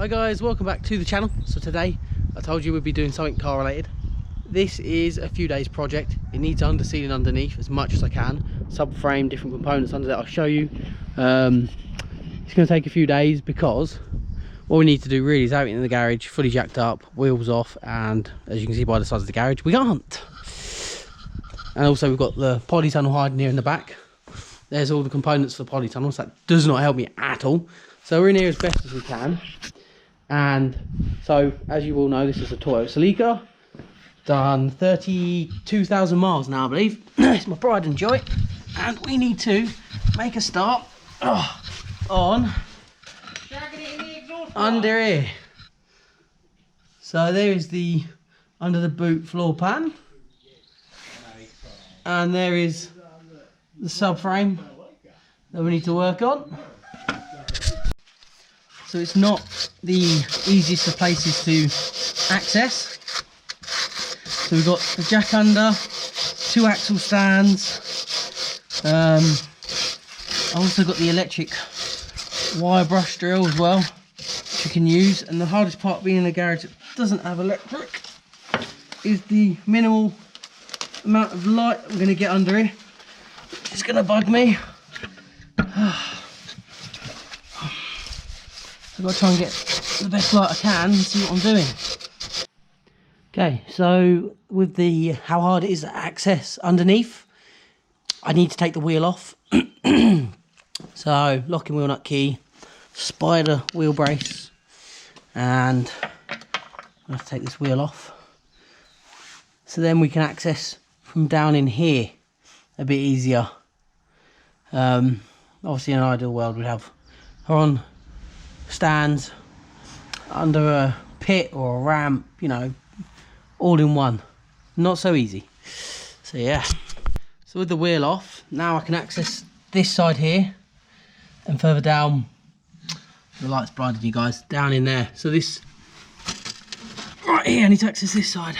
Hi guys, welcome back to the channel. So today I told you we'd be doing something car related. This is a few days project. It needs undersealing underneath as much as I can. Subframe, different components under that I'll show you. It's going to take a few days because what we need to do really is have it in the garage, fully jacked up, wheels off, and as you can see by the size of the garage, we can't. And also we've got the polytunnel hiding here in the back. There's all the components for the polytunnels. That does not help me at all. So we're in here as best as we can. And so, as you all know, this is a Toyota Celica. Done 32,000 miles now, I believe. It's my pride and joy. And we need to make a start on under here. So there is the under the boot floor pan. And there is the subframe that we need to work on. So it's not the easiest of places to access. So we've got the jack under, 2 axle stands. I've also got the electric wire brush drill as well, which you can use. And the hardest part being in the garage that doesn't have electric is the minimal amount of light I'm going to get under here. It's going to bug me. I've got to try and get the best light I can and see what I'm doing. Okay, so with the how hard it is to access underneath, I need to take the wheel off. So locking wheel nut key, spider wheel brace, and I have to take this wheel off. So then we can access from down in here a bit easier. Obviously in an ideal world we'd have her on stands under a pit or a ramp, you know, all in one. Not so easy. So yeah, so with the wheel off, now I can access this side here, and further down, the light's blinded you guys, down in there. So this right here, I need to access this side.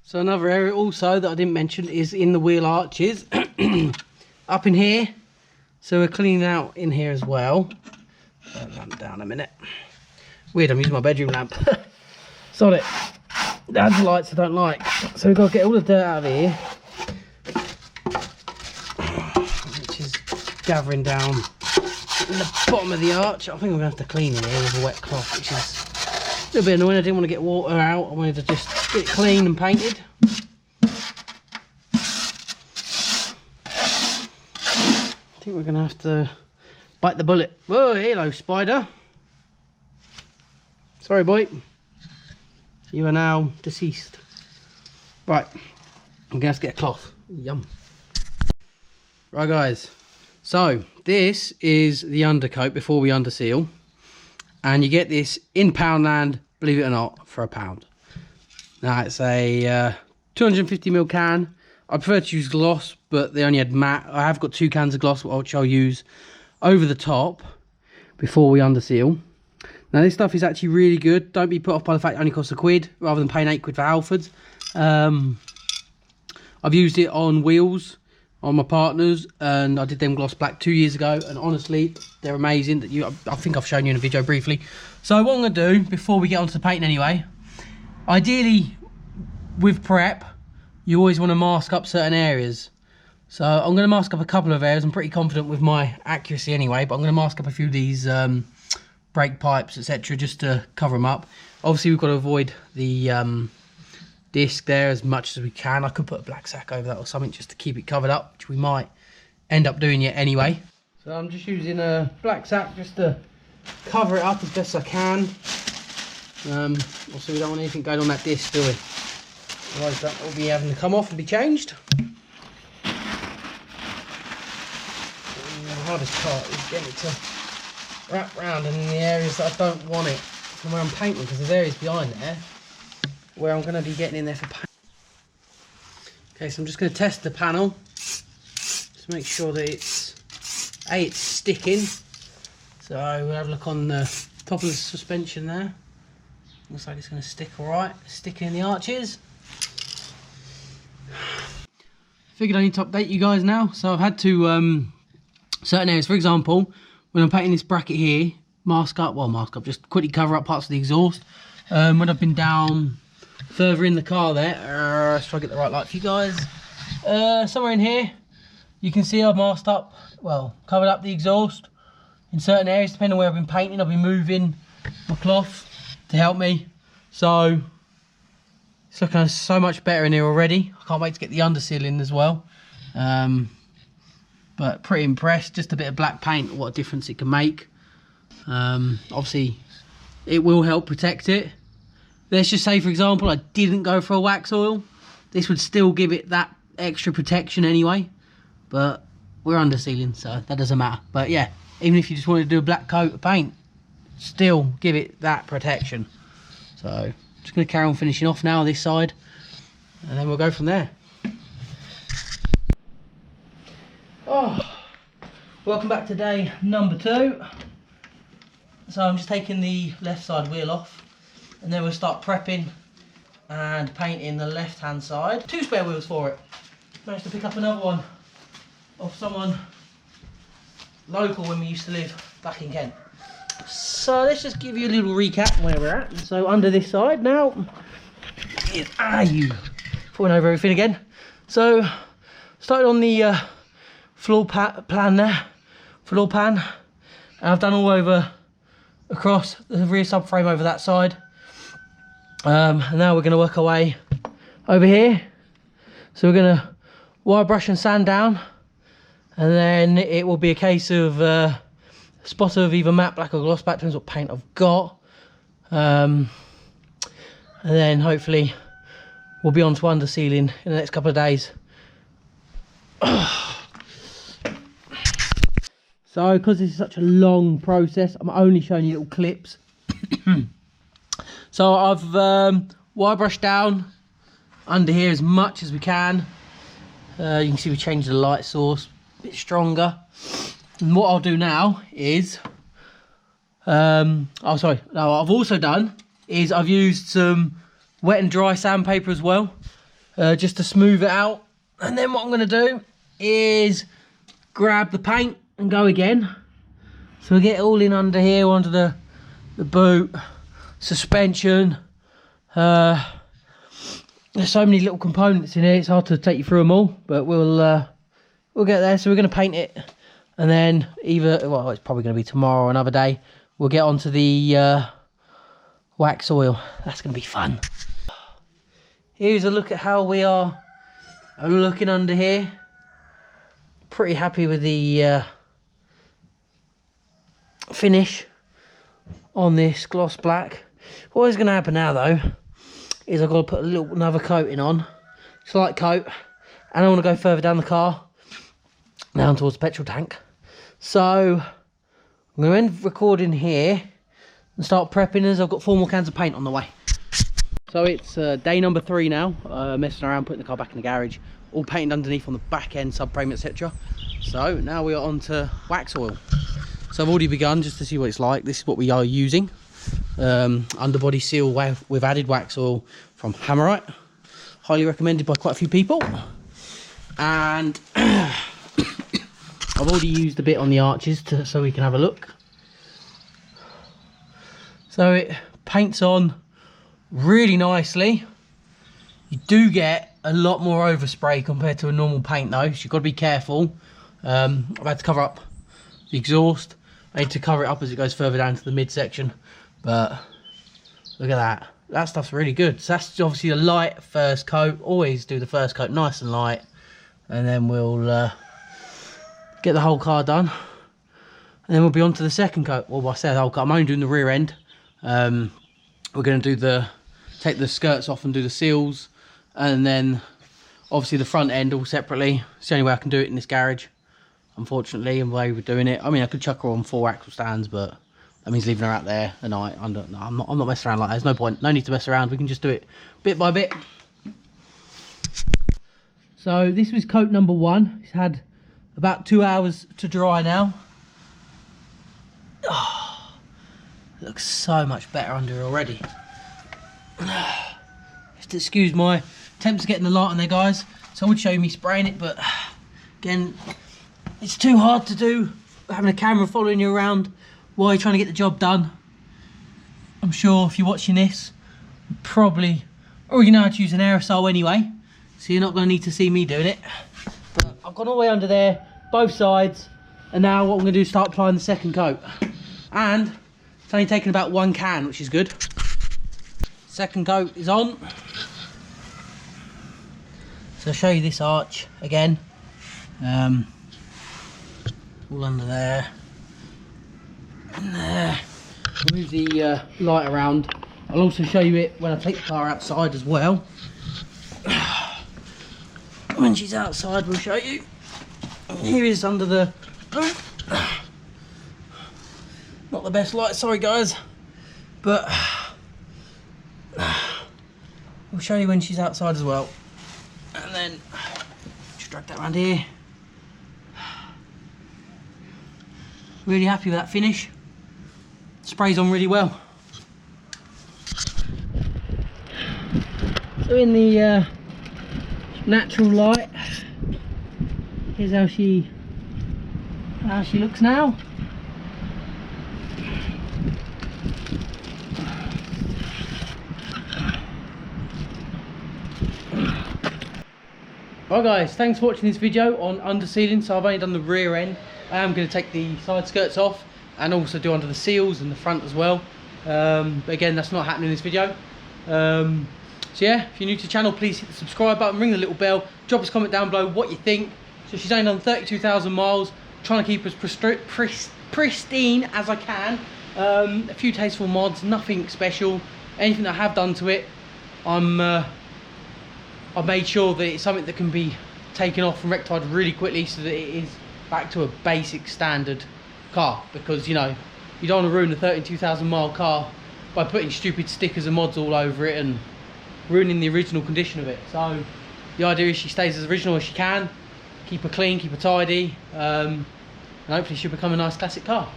So another area also that I didn't mention is in the wheel arches up in here. So we're cleaning out in here as well. Lamp down a minute. Weird, I'm using my bedroom lamp. Sod it. That's the lights I don't like. So we've got to get all the dirt out of here, which is gathering down in the bottom of the arch. I think I'm going to have to clean in here with a wet cloth, which is a little bit annoying. I didn't want to get water out. I wanted to just get it clean and painted. I think we're going to have to bite the bullet. Whoa, hello spider. Sorry boy. You are now deceased. Right, I'm going to have to get a cloth. Yum. Right guys, so this is the undercoat before we underseal. And you get this in Poundland, believe it or not, for £1. Now it's a 250ml can. I prefer to use gloss, but they only had matte. I have got 2 cans of gloss, which I'll use over the top before we underseal. Now this stuff is actually really good. Don't be put off by the fact it only costs £1 rather than paying £8 for Halfords. I've used it on wheels on my partners, and I did them gloss black 2 years ago, and honestly they're amazing. I think I've shown you in a video briefly. So what I'm going to do before we get onto the painting anyway, ideally with prep you always want to mask up certain areas. So I'm going to mask up a couple of areas. I'm pretty confident with my accuracy anyway, but I'm going to mask up a few of these brake pipes, etc., just to cover them up. Obviously we've got to avoid the disc there as much as we can. I could put a black sack over that or something just to keep it covered up, which we might end up doing it anyway. So I'm just using a black sack just to cover it up as best I can. Also we don't want anything going on that disc, do we? Otherwise that will be having to come off and be changed. And the hardest part is getting it to wrap round in the areas that I don't want it from where I'm painting, because there's areas behind there where I'm going to be getting in there for paint. Okay, so I'm just going to test the panel to make sure that it's sticking. So we'll have a look on the top of the suspension there. Looks like it's going to stick alright, sticking in the arches. Figured I need to update you guys now. So I've had to certain areas, for example, when I'm painting this bracket here, mask up, just quickly cover up parts of the exhaust. When I've been down further in the car there, let's try to get the right light for you guys. Somewhere in here, you can see I've masked up, well, covered up the exhaust in certain areas. Depending on where I've been painting, I've been moving my cloth to help me. So it's looking so much better in here already. I can't wait to get the underseal in as well. But pretty impressed. Just a bit of black paint, what a difference it can make. Obviously it will help protect it. Let's just say, for example, I didn't go for a wax oil, this would still give it that extra protection anyway, but we're undersealing, so that doesn't matter. But yeah, even if you just wanted to do a black coat of paint, still give it that protection. So just going to carry on finishing off now this side, and then we'll go from there. Oh, welcome back to day number 2. So I'm just taking the left side wheel off, and then we'll start prepping and painting the left hand side. 2 spare wheels for it. Managed to pick up another one off someone local when we used to live back in Kent. So let's just give you a little recap where we're at. So under this side now is you falling over everything again. So started on the floor pan, and I've done all over across the rear subframe over that side. And now we're going to work our way over here. So we're going to wire brush and sand down, and then it will be a case of spot of either matte black or gloss black, depends what paint I've got. And then hopefully we'll be on to undersealing in the next couple of days. So because this is such a long process, I'm only showing you little clips. So I've wire brushed down under here as much as we can. You can see we changed the light source a bit stronger. And what I'll do now is, what I've also done is I've used some wet and dry sandpaper as well, just to smooth it out. And then what I'm going to do is grab the paint and go again. So we get it all in under here, under the boot, suspension. There's so many little components in here, it's hard to take you through them all, but we'll get there. So we're going to paint it, and then well, it's probably going to be tomorrow or another day, we'll get onto the wax oil. That's going to be fun. Here's a look at how we are looking under here. Pretty happy with the finish on this gloss black. What is going to happen now though is I've got to put another coating on, slight coat, and I want to go further down the car, down towards the petrol tank. So I'm going to end recording here and start prepping, as I've got 4 more cans of paint on the way. So it's day number 3 now, messing around, putting the car back in the garage, all painted underneath on the back end, subframe, etc. So now we are on to wax oil. So I've already begun just to see what it's like. This is what we are using. Underbody seal with added wax oil from Hammerite. Highly recommended by quite a few people. And I've already used a bit on the arches so we can have a look. So it paints on really nicely. You do get a lot more overspray compared to a normal paint though, so you've got to be careful. I've had to cover up the exhaust. I need to cover it up as it goes further down to the midsection, but look at that. That stuff's really good. So that's obviously a light first coat. Always do the first coat nice and light, and then we'll get the whole car done, and then we'll be on to the second coat. Well, I say the whole car, I'm only doing the rear end. We're going to do take the skirts off and do the seals, and then obviously the front end all separately. It's the only way I can do it in this garage, unfortunately, and the way we're doing it. I mean, I could chuck her on 4 axle stands, but that means leaving her out there at night. I'm not messing around like that. There's no point, no need to mess around. We can just do it bit by bit. So this was coat number 1. It's had about 2 hours to dry now. Oh, it looks so much better under here already. Just excuse my attempts at getting the light on there, guys. So I would show you me spraying it, but again, it's too hard to do having a camera following you around while you're trying to get the job done. I'm sure if you're watching this, you probably already know how to use an aerosol anyway, so you're not going to need to see me doing it. But I've gone all the way under there, both sides, and now what I'm going to do is start applying the second coat. And it's only taken about 1 can, which is good. Second coat is on. So I'll show you this arch again. All under there. And there. Move the light around. I'll also show you it when I take the car outside as well. When she's outside, we'll show you. Here is under the... Not the best light, sorry guys. But we'll show you when she's outside as well. And then just drag that around here. Really happy with that finish. Sprays on really well. So in the natural light, here's how she looks now. Right guys, thanks for watching this video on undersealing. So I've only done the rear end. I am going to take the side skirts off and also do under the seals and the front as well. But again, that's not happening in this video. So yeah, if you're new to the channel, please hit the subscribe button, ring the little bell, drop us a comment down below what you think. So she's only done 32,000 miles, trying to keep as pristine as I can. A few tasteful mods, nothing special. Anything that I have done to it, I've made sure that it's something that can be taken off and rectified really quickly, so that it is back to a basic standard car. Because you know, you don't want to ruin a 32,000 mile car by putting stupid stickers and mods all over it and ruining the original condition of it. So the idea is she stays as original as she can, keep her clean, keep her tidy, and hopefully she'll become a nice classic car.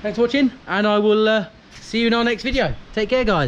Thanks for watching, and I will see you in our next video. Take care guys.